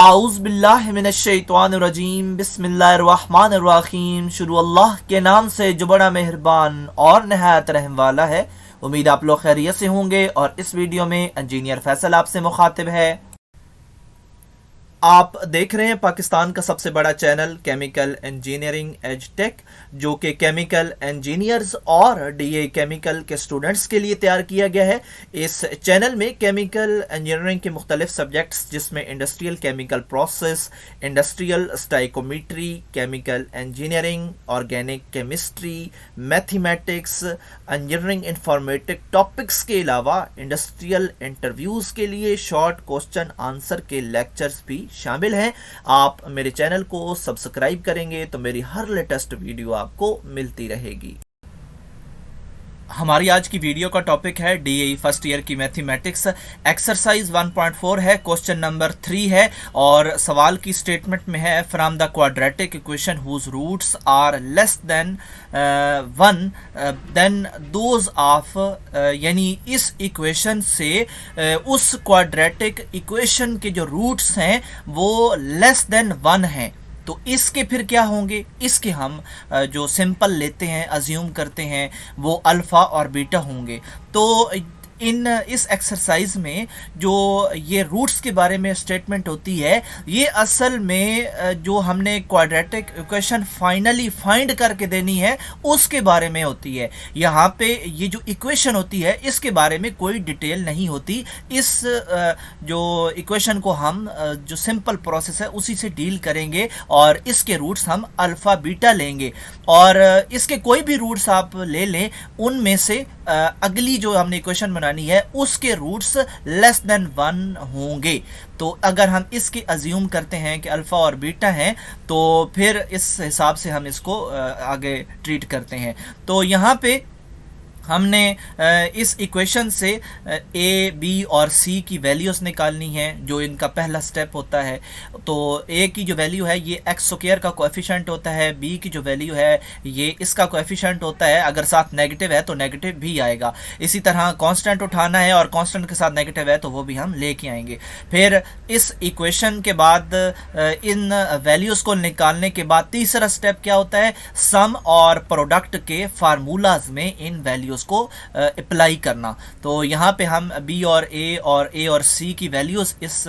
आउज़ुबिल्लाहिमिनश्शैतानिर्रजीम बिस्मिल्लाहिर्रहमानिर्रहीम। शुरू अल्लाह के नाम से जो बड़ा मेहरबान और नहायत रहम वाला है। उम्मीद आप लोग खैरियत से होंगे और इस वीडियो में इंजीनियर फैसल आपसे मुखातिब है। आप देख रहे हैं पाकिस्तान का सबसे बड़ा चैनल केमिकल इंजीनियरिंग एज टेक, जो कि केमिकल इंजीनियर्स और डीए केमिकल के स्टूडेंट्स के लिए तैयार किया गया है। इस चैनल में केमिकल इंजीनियरिंग के मुख्तलिफ सब्जेक्ट्स जिसमें industrial chemical process, industrial stoichiometry, chemical engineering, organic chemistry, mathematics, engineering informatic topics के अलावा इंडस्ट्रियल इंटरव्यूज़ के लिए शॉर्ट क्वेश्चन आंसर के लेक्चर्स भी शामिल हैं। आप मेरे चैनल को सब्सक्राइब करेंगे तो मेरी हर लेटेस्ट वीडियो आपको मिलती रहेगी। हमारी आज की वीडियो का टॉपिक है डीएई फर्स्ट ईयर की मैथमेटिक्स। एक्सरसाइज 1.4 है, क्वेश्चन नंबर 3 है और सवाल की स्टेटमेंट में है from the quadratic equation whose roots are less than 1 then those of, यानी इस इक्वेशन से उस क्वाड्रेटिक इक्वेशन के जो रूट्स हैं वो लेस देन 1 हैं। तो इसके फिर क्या होंगे, इसके हम जो सिंपल लेते हैं, अज्यूम करते हैं, वो अल्फ़ा और बीटा होंगे। तो इस एक्सरसाइज में जो ये रूट्स के बारे में स्टेटमेंट होती है, ये असल में जो हमने क्वाड्रेटिक इक्वेशन फाइनली फाइंड करके देनी है उसके बारे में होती है। यहाँ पे ये जो इक्वेशन होती है इसके बारे में कोई डिटेल नहीं होती। इस जो इक्वेशन को हम जो सिंपल प्रोसेस है उसी से डील करेंगे और इसके रूट्स हम अल्फ़ा बीटा लेंगे और इसके कोई भी रूट्स आप ले लें, उनमें से अगली जो हमने इक्वेशन बनानी है उसके रूट्स लेस देन 1 होंगे। तो अगर हम इसके अज्यूम करते हैं कि अल्फ़ा और बीटा हैं तो फिर इस हिसाब से हम इसको आगे ट्रीट करते हैं। तो यहाँ पे हमने इस इक्वेशन से ए, बी और सी की वैल्यूज़ निकालनी है, जो इनका पहला स्टेप होता है। तो ए की जो वैल्यू है ये एक्स स्क्वायर का कोएफिशिएंट होता है, बी की जो वैल्यू है ये इसका कोएफिशिएंट होता है, अगर साथ नेगेटिव है तो नेगेटिव भी आएगा। इसी तरह कांस्टेंट उठाना है और कांस्टेंट के साथ नेगेटिव है तो वो भी हम लेके आएंगे। फिर इस इक्वेशन के बाद इन वैल्यूज़ को निकालने के बाद तीसरा स्टेप क्या होता है, सम और प्रोडक्ट के फार्मूलाज में इन वैल्यूज़ को अप्लाई करना। तो यहाँ पे हम बी और ए और सी की वैल्यूज इस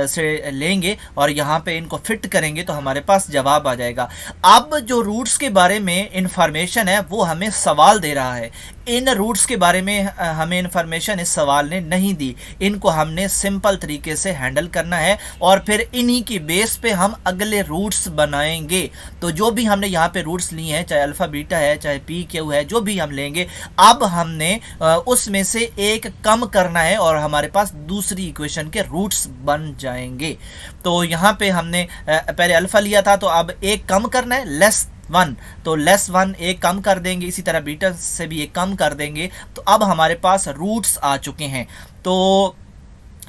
से लेंगे और यहाँ पे इनको फिट करेंगे तो हमारे पास जवाब आ जाएगा। अब जो रूट्स के बारे में इंफॉर्मेशन है वो हमें सवाल दे रहा है। इन रूट्स के बारे में हमें इंफॉर्मेशन इस सवाल ने नहीं दी, इनको हमने सिंपल तरीके से हैंडल करना है और फिर इन्हीं की बेस पे हम अगले रूट्स बनाएंगे। तो जो भी हमने यहाँ पे रूट्स लिए हैं, चाहे अल्फ़ा बीटा है, चाहे पी क्यू है, जो भी हम लेंगे, अब हमने उसमें से एक कम करना है और हमारे पास दूसरी इक्वेशन के रूट्स बन जाएंगे। तो यहाँ पे हमने पहले अल्फ़ा लिया था तो अब एक कम करना है, लेस 1, तो लेस 1 एक कम कर देंगे, इसी तरह बीटा से भी एक कम कर देंगे। तो अब हमारे पास रूट्स आ चुके हैं। तो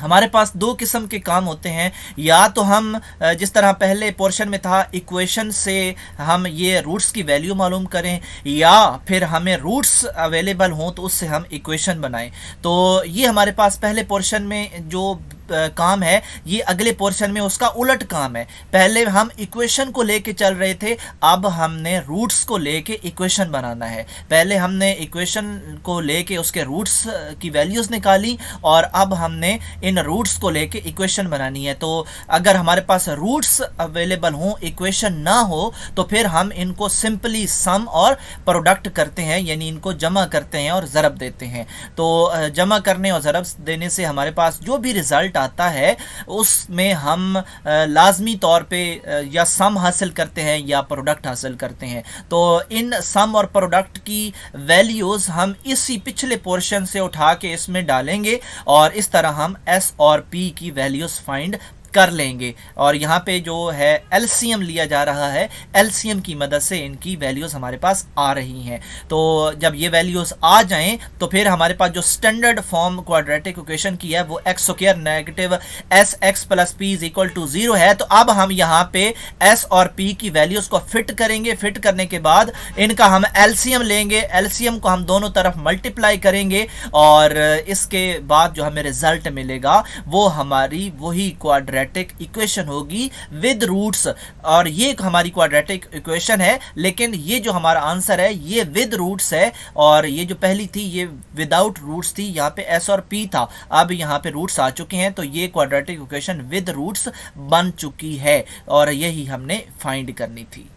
हमारे पास दो किस्म के काम होते हैं, या तो हम जिस तरह पहले पोर्शन में था इक्वेशन से हम ये रूट्स की वैल्यू मालूम करें, या फिर हमें रूट्स अवेलेबल हों तो उससे हम इक्वेशन बनाएं। तो ये हमारे पास पहले पोर्शन में जो काम है, ये अगले पोर्शन में उसका उलट काम है। पहले हम इक्वेशन को लेके चल रहे थे, अब हमने रूट्स को लेके इक्वेशन बनाना है। पहले हमने इक्वेशन को लेके उसके रूट्स की वैल्यूज़ निकाली और अब हमने इन रूट्स को लेके इक्वेशन बनानी है। तो अगर हमारे पास रूट्स अवेलेबल हों, इक्वेशन ना हो, तो फिर हम इनको सिंपली सम और प्रोडक्ट करते हैं, यानी इनको जमा करते हैं और ज़रब देते हैं। तो जमा करने और ज़रब देने से हमारे पास जो भी रिज़ल्ट आता है उसमें हम लाजमी तौर पे या सम हासिल करते हैं या प्रोडक्ट हासिल करते हैं। तो इन सम और प्रोडक्ट की वैल्यूज़ हम इसी पिछले पोर्शन से उठा के इसमें डालेंगे और इस तरह हम एस और पी की वैल्यूज़ फाइंड कर लेंगे। और यहाँ पे जो है एलसीएम लिया जा रहा है, एलसीएम की मदद से इनकी वैल्यूज़ हमारे पास आ रही हैं। तो जब ये वैल्यूज़ आ जाएं तो फिर हमारे पास जो स्टैंडर्ड फॉर्म क्वाड्रेटिक इक्वेशन की है वो x square negative s x plus p is equal to 0 है। तो अब हम यहाँ पे एस और पी की वैल्यूज़ को फिट करेंगे। फिट करने के बाद इनका हम एलसीएम लेंगे, एलसीएम को हम दोनों तरफ मल्टीप्लाई करेंगे और इसके बाद जो हमें रिजल्ट मिलेगा वो हमारी वही क्वाड्रेटिक क्वाड्रेटिक इक्वेशन होगी विद रूट्स, और ये हमारी क्वाड्रेटिक इक्वेशन है, लेकिन ये जो हमारा आंसर है ये विद रूट्स है, और ये जो पहली थी ये विदाउट रूट्स थी, यहाँ पे एस और पी था, अब यहाँ पे रूट्स आ चुके हैं, तो ये क्वाड्रेटिक इक्वेशन विद रूट्स बन चुकी है, और यही हमने फाइंड करनी थी।